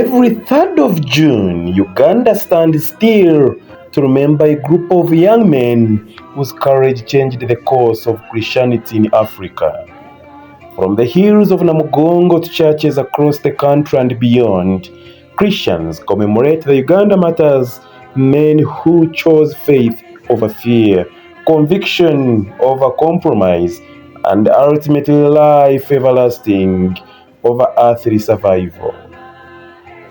Every 3rd of June, Uganda stands still to remember a group of young men whose courage changed the course of Christianity in Africa. From the hills of Namugongo to churches across the country and beyond, Christians commemorate the Uganda Martyrs, men who chose faith over fear, conviction over compromise, and ultimately life everlasting over earthly survival.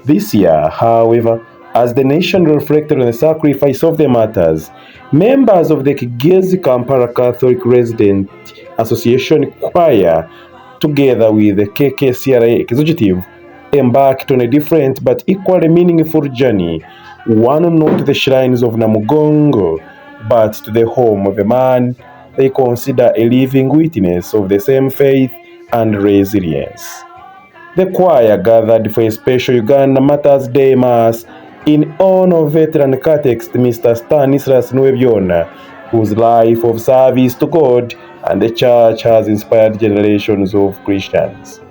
This year, however, as the nation reflected on the sacrifice of the martyrs, members of the KKCRA Catholic Resident Association Choir, together with the KKCRA executive, embarked on a different but equally meaningful journey, one not to the shrines of Namugongo, but to the home of a man they consider a living witness of the same faith and resilience. The choir gathered for a special Uganda Martyrs Day Mass in honor of veteran catechist Mr. Stanislas Nwebyona, whose life of service to God and the Church has inspired generations of Christians.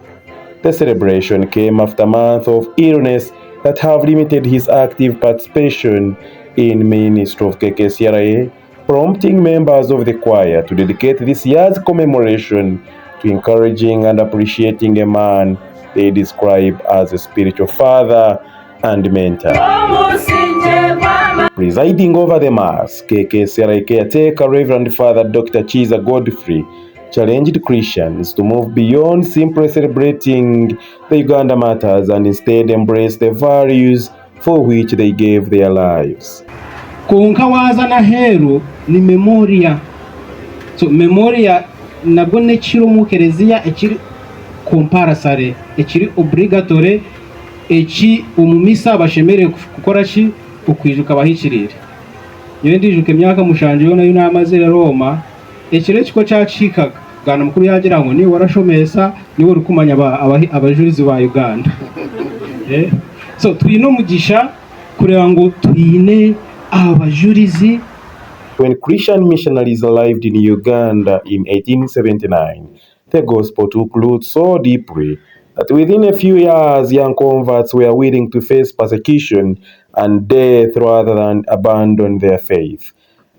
The celebration came after months of illness that have limited his active participation in ministry of KKCRA, prompting members of the choir to dedicate this year's commemoration to encouraging and appreciating a man they describe as a spiritual father and mentor. Presiding over the Mass, KKCRA caretaker Reverend Father Dr. Chiza Godfrey challenged Christians to move beyond simply celebrating the Uganda Martyrs and instead embrace the values for which they gave their lives. Kunkawaza na hero ni memoria. So memoria nabwo nekiro mu Kereziya ekiri comparasory, ekiri obligatory, eki umumisa bashemere gukora ki ukwijuka bahikirire. Yo ndijuke myaka mushanje yo nayo namaze Roma, ekire kiko cyacikaga gana mukuru yagira ngo ni warashomesa ni wo rukumanya abajurizi ba Uganda. So twino mugisha kureba ngo twine abajurizi. When Christian missionaries arrived in Uganda in 1879, the gospel took root so deeply that within a few years, young converts were willing to face persecution and death rather than abandon their faith.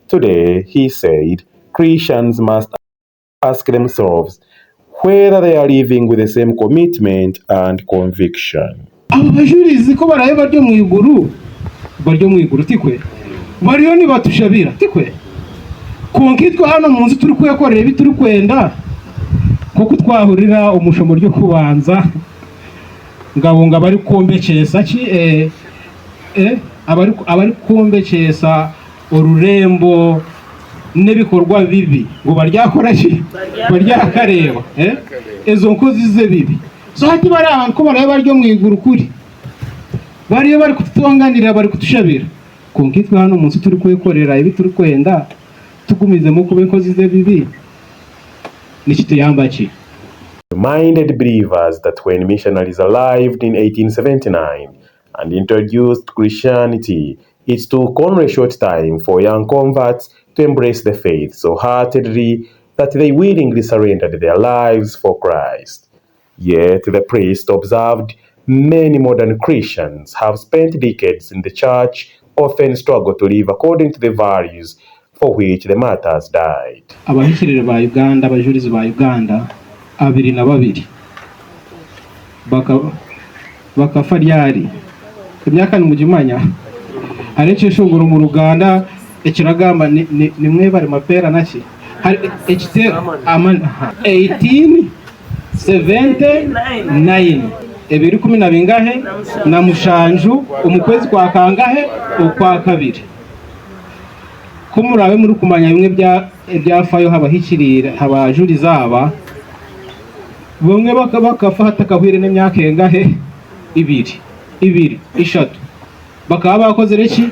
Today, he said, Christians must ask themselves whether they are living with the same commitment and conviction. Abajurizi ko baraye baryo mu iguru tikwe bariyo ni batushabira tikwe kunkitwa hano munsi turi kuyakorera ibi turi kwenda kuko twahurira umushomo ryo kubanza ngabunga bari kombekesa ki abari kombekesa ururembo nebikorwa bibi ngo baryakora ki baryakareba ezo nkozi ze bibi so hati bari abantu ko baraye baryo mu iguru kuri bariyo bari kututonganira bari kutushabira kunkitwa hano munsi turi kuyakorera ibi turi kwenda tugumizemo kuba inkozi ze bibi. Reminded believers that when missionaries arrived in 1879 and introduced Christianity, it took only a short time for young converts to embrace the faith so heartedly that they willingly surrendered their lives for Christ. Yet the priest observed many modern Christians have spent decades in the church, often struggle to live according to the values for which the martyrs died. Abahishirira ba Uganda, abajurizi ba Uganda 22 bakafa ryari imyaka nimujimanya areke shunguru mu Uganda ekiragamba ni mwe bari mapera naki hari ekite 1879 ebiri 10 bingahe na mushanju umukwezi kwa kangahe ukwa kabiri kumurabe muri kumanya bimwe byafayo habahikirira habajuri zaba bamwe bakafata kahwire n'imyaka engahe ibiri ishatu bakaba bakoze reki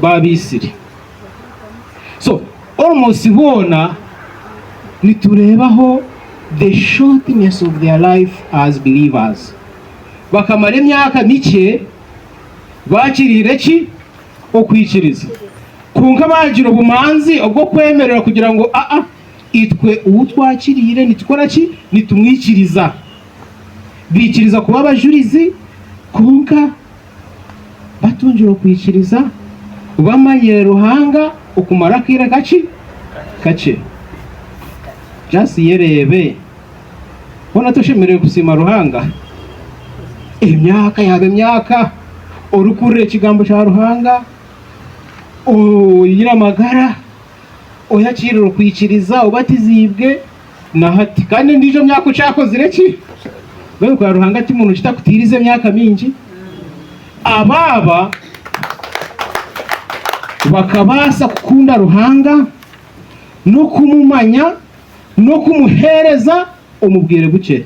babisiri. So almost bona niturebaho the shortness of their life as believers bakamara imyaka mike bakirire ki okwikiriza kunka bagira ubumanzi ubwo kwemerera kugira ngo itwe utwakirire nitukora ki nitumwikiriza bikiriza kuba abajurizi kunka batunjira kwikiriza bamaye ruhanga okumara kira kache just yerebe bona toshemerewe kusima ruhanga emyaka yabe myaka orukure ikigambo cya ruhanga oyira magara oyakiriro kwikiriza ubatizibwe na hati kandi ndijo myaka cyakoze reki wewe kwa ruhanga timuntu kitakutirize myaka mingi ababa bakabasa kukunda ruhanga no kumumanya no kumuhereza umubwire buke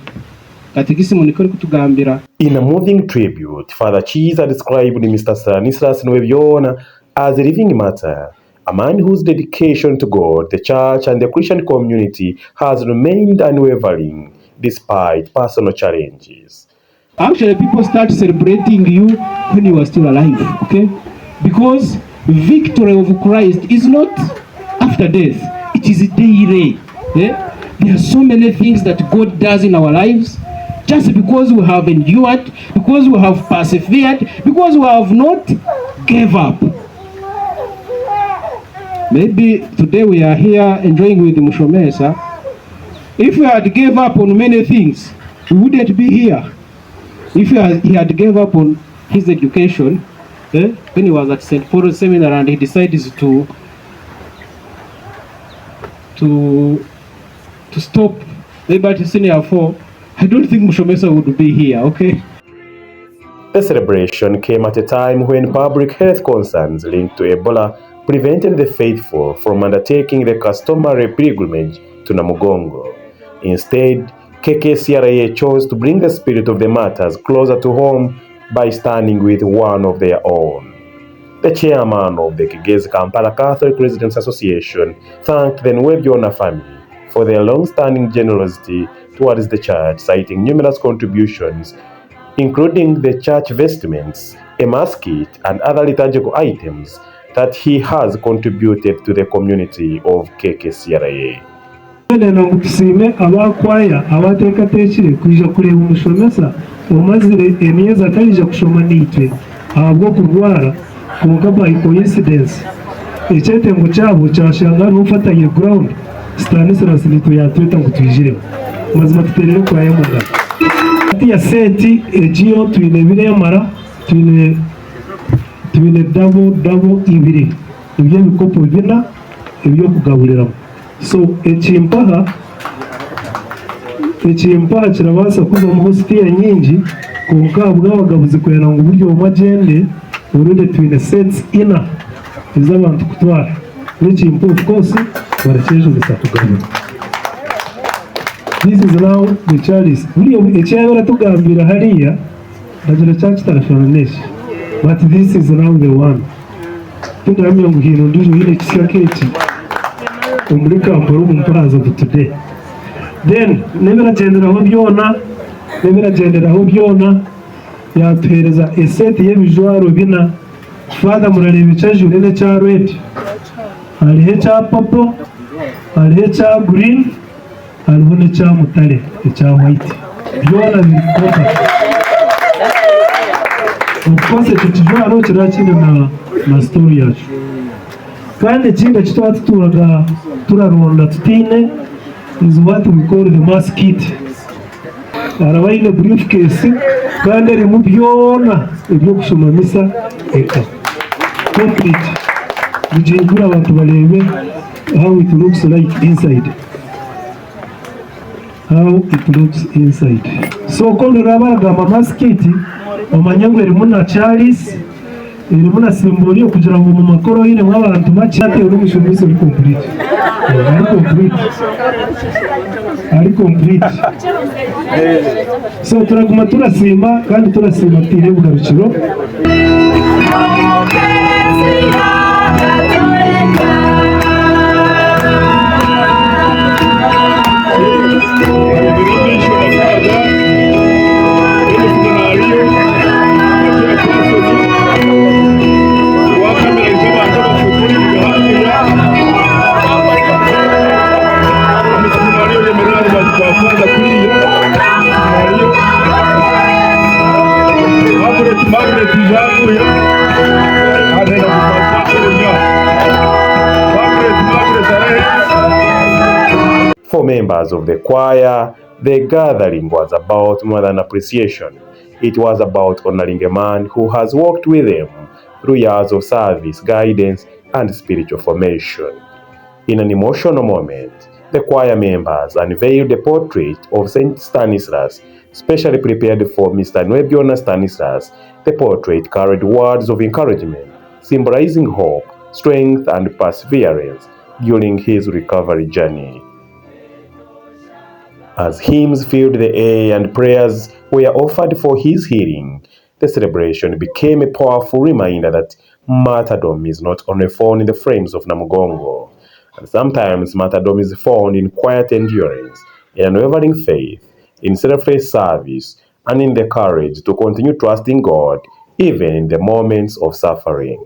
katikisimu niko kutugambira. In a moving tribute, Father Chiza described Mr. Stanislas Nwebyona as a living martyr, a man whose dedication to God, the church and the Christian community has remained unwavering despite personal challenges. Actually, people start celebrating you when you are still alive, okay? Because victory of Christ is not after death, it is daily. Yeah? There are so many things that God does in our lives just because we have endured, because we have persevered, because we have not gave up. Maybe today we are here enjoying with Mushomesa. If we had gave up on many things, we wouldn't be here. If he had gave up on his education, when he was at St. Paul's Seminar and he decided to stop Liberty Senior 4, I don't think Mushomesa would be here, okay? The celebration came at a time when public health concerns linked to Ebola prevented the faithful from undertaking the customary pilgrimage to Namugongo. Instead, KKCRA chose to bring the spirit of the martyrs closer to home by standing with one of their own. The chairman of the Kigezi Kampala Catholic Residents Association thanked the Nwebyona family for their long-standing generosity towards the church, citing numerous contributions, including the church vestments, a mass kit, and other liturgical items that he has contributed to the community of KKCRA. Tusime abakwaya abateekateekire kuija kureba Mushomesa omazire emyezi atarija kushoma nitwe ahabwo kurwara konka by coincidence ekyetengo kyabo kyashanga n'ufatanye ground Stanislas nitwe yatweta ngo twijiremo mazima tuterere kwaya mugana ati ya seti egiyo twine biremara twine double ibiri ibyo bikopo bina ibyo kugaburiramo. So ekimpaha kirabasa kuza mu hositiya nyingi konka bw'abagabuzi kwera ngo uburyo bumagende urude twine sets ina iz'abantu kutwara n'ekimpa of course barakeje gusa kugabura. This is now the chalice buriyo ekyabera tugambira hariya ndagira cyakitarafanesh but this is now the one tugamira ngo hino ndijo ile kisaketi umuri kamporo umpaza today. Then neberagenderaho byona yatuhereza eseti y'ebijwaro bina Father murareba icyajurene cya red hariho cya purple hariho cya green hariho n'icya mutare icya white byona bikopa ukose kijwaro kirakine na story yacu kandi ikindi kitwa tuturaga turaronda tutine is what we call the mass kit. Arabayine briefcase kandi ari mu byona ibyo gusoma misa eka complete bijingura abantu barebe how it looks like inside, so kondo rabaraga mass kit omanyango eri muna chalice iri muna simboli kugira ngo mu makoro yine mw'abantu macyate n'umushomese uri complete ari complete. So turaguma turasima kandi turasima tire bugarukiro. For members of the choir, the gathering was about more than appreciation. It was about honoring a man who has walked with them through years of service, guidance, and spiritual formation. In an emotional moment, the choir members unveiled a portrait of Saint Stanislas, specially prepared for Mr. Nwebiona Stanislas. The portrait carried words of encouragement, symbolizing hope, strength, and perseverance during his recovery journey. As hymns filled the air and prayers were offered for his healing, the celebration became a powerful reminder that martyrdom is not only found in the frames of Namugongo, and sometimes martyrdom is found in quiet endurance, in unwavering faith, in selfless service, and in the courage to continue trusting God even in the moments of suffering.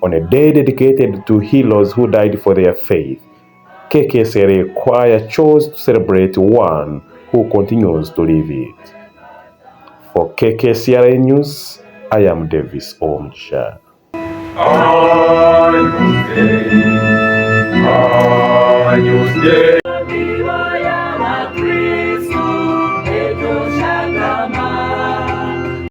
On a day dedicated to heroes who died for their faith, KKCRA choir chose to celebrate one who continues to live it. For KKCRA News, I am Davis Omsha.